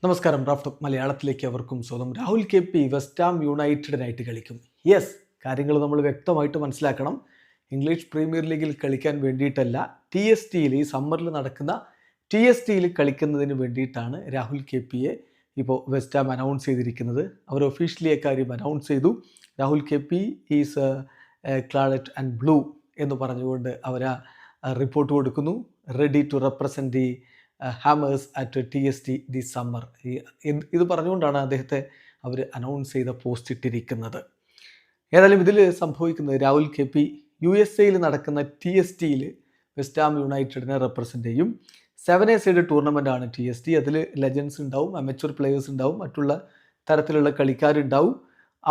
നമസ്കാരം. റാഫ് മലയാളത്തിലേക്ക് അവർക്കും സ്വന്തം. Rahul K P West Ham യുണൈറ്റഡിനായിട്ട് കളിക്കും. യെസ്, കാര്യങ്ങൾ നമ്മൾ വ്യക്തമായിട്ട് മനസ്സിലാക്കണം. ഇംഗ്ലീഷ് പ്രീമിയർ ലീഗിൽ കളിക്കാൻ വേണ്ടിയിട്ടല്ല, ടി എസ് ടിയിൽ ഈ സമ്മറിൽ നടക്കുന്ന ടി എസ് ടിയിൽ കളിക്കുന്നതിന് വേണ്ടിയിട്ടാണ് രാഹുൽ കെ പിയെ ഇപ്പോൾ വെസ്റ്റ് ഹാം അനൗൺസ് ചെയ്തിരിക്കുന്നത്. അവർ ഒഫീഷ്യലി കാര്യം അനൗൺസ് ചെയ്തു. Rahul K P is claret and blue എന്ന് പറഞ്ഞുകൊണ്ട് അവർ റിപ്പോർട്ട് കൊടുക്കുന്നു. Ready to represent the Hammers at T S T the summer. ഇത് പറഞ്ഞുകൊണ്ടാണ് അദ്ദേഹത്തെ അവർ അനൗൺസ് ചെയ്ത പോസ്റ്റ് ഇട്ടിരിക്കുന്നത്. ഏതായാലും ഇതിൽ സംഭവിക്കുന്നത് Rahul K P U S എയിൽ നടക്കുന്ന ടി എസ് ടിയിൽ വെസ്റ്റ് ഹാം യുണൈറ്റഡിനെ റെപ്രസെൻ്റ് ചെയ്യും. 7 A സൈഡ് ടൂർണമെൻ്റ് ആണ് ടി എസ് ടി. അതിൽ ലെജൻസ് ഉണ്ടാവും, അമച്വർ പ്ലെയേഴ്സ് ഉണ്ടാവും, മറ്റുള്ള തരത്തിലുള്ള കളിക്കാരുണ്ടാവും.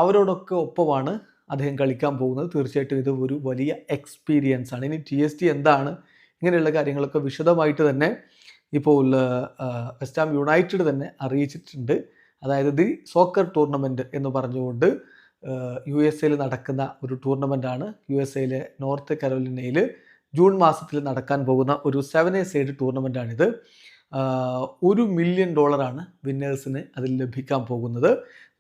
അവരോടൊക്കെ ഒപ്പമാണ് അദ്ദേഹം കളിക്കാൻ പോകുന്നത്. തീർച്ചയായിട്ടും ഇത് ഒരു വലിയ എക്സ്പീരിയൻസ് ആണ്. ഇനി ടി എസ് ടി എന്താണ്, ഇങ്ങനെയുള്ള കാര്യങ്ങളൊക്കെ വിശദമായിട്ട് തന്നെ ഇപ്പോൾ വെസ്റ്റ് ഹാം യുണൈറ്റഡ് തന്നെ അറിയിച്ചിട്ടുണ്ട്. അതായത് ദി സോക്കർ ടൂർണമെൻറ്റ് എന്ന് പറഞ്ഞുകൊണ്ട് യു എസ് എയിൽ നടക്കുന്ന ഒരു ടൂർണമെൻ്റാണ്. യു എസ് എയിലെ നോർത്ത് കരോലിനയിൽ ജൂൺ മാസത്തിൽ നടക്കാൻ പോകുന്ന ഒരു 7 A സൈഡ് ടൂർണമെൻ്റാണിത്. $1 മില്യൺ വിന്നേഴ്സിന് അതിൽ ലഭിക്കാൻ പോകുന്നത്.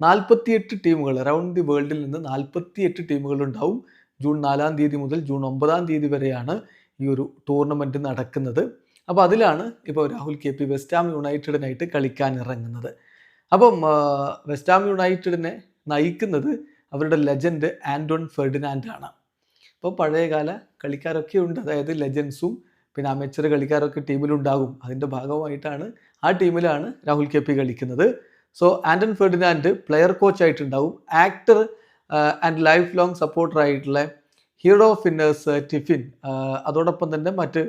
48 ടീമുകൾ അറൗണ്ട് ദി വേൾഡിൽ നിന്ന് 48 ടീമുകളുണ്ടാവും. ജൂൺ 4 തീയതി മുതൽ ജൂൺ 9 തീയതി വരെയാണ് ഈ ഒരു ടൂർണമെൻറ്റ് നടക്കുന്നത്. അപ്പോൾ അതിലാണ് ഇപ്പോൾ Rahul K P West Ham യുണൈറ്റഡിനായിട്ട് കളിക്കാൻ ഇറങ്ങുന്നത്. അപ്പം വെസ്റ്റ് ഹാം യുണൈറ്റഡിനെ നയിക്കുന്നത് അവരുടെ ലെജൻഡ് ആൻറ്റോൺ ഫെർഡിനാൻഡ് ആണ്. അപ്പോൾ പഴയകാല കളിക്കാരൊക്കെ ഉണ്ട്, അതായത് ലെജൻസും പിന്നെ അമേച്ചർ കളിക്കാരൊക്കെ ടീമിലുണ്ടാകും. അതിൻ്റെ ഭാഗമായിട്ടാണ് ആ ടീമിലാണ് രാഹുൽ കെ പി കളിക്കുന്നത്. സോ ആൻറ്റൺ ഫെർഡിനാൻഡ് പ്ലെയർ കോച്ചായിട്ടുണ്ടാവും. ആക്ടർ ആൻഡ് ലൈഫ് ലോങ് സപ്പോർട്ടറായിട്ടുള്ള ഹീറോ ഓഫ് വിന്നേഴ്സ് ടിഫിൻ, അതോടൊപ്പം തന്നെ മറ്റ്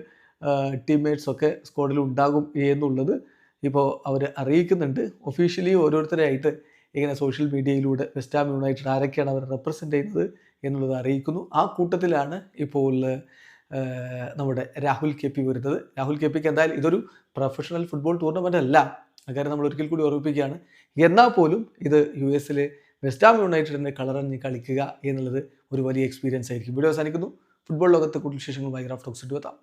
ടീംമേറ്റ്സൊക്കെ സ്ക്വാഡിൽ ഉണ്ടാകും എന്നുള്ളത് ഇപ്പോൾ അവർ അറിയിക്കുന്നുണ്ട്. ഒഫീഷ്യലി ഓരോരുത്തരായിട്ട് ഇങ്ങനെ സോഷ്യൽ മീഡിയയിലൂടെ വെസ്റ്റ് ഹാം യുണൈറ്റഡ് ആരൊക്കെയാണ് അവർ റെപ്രസെൻ്റ് ചെയ്യുന്നത് എന്നുള്ളത് അറിയിക്കുന്നു. ആ കൂട്ടത്തിലാണ് ഇപ്പോൾ നമ്മുടെ രാഹുൽ കെ പി വരുന്നത്. രാഹുൽ കെ പിക്ക് എന്തായാലും ഇതൊരു പ്രൊഫഷണൽ ഫുട്ബോൾ ടൂർണമെൻ്റ് അല്ല, അക്കാര്യം നമ്മൾ ഒരിക്കൽ കൂടി ഓർമ്മിപ്പിക്കുകയാണ്. എന്നാൽ പോലും ഇത് യു എസിൽ വെസ്റ്റ് ഹാം യുണൈറ്റഡിൻ്റെ കളറഞ്ഞ് കളിക്കുക എന്നുള്ളത് ഒരു വലിയ എക്സ്പീരിയൻസ് ആയിരിക്കും. വീഡിയോ അവസാനിക്കുന്നു. ഫുട്ബോൾ ലോകത്തെ കൂടുതൽ വിശേഷങ്ങളുമായി റാഫ് ടോക്സ് എത്താം.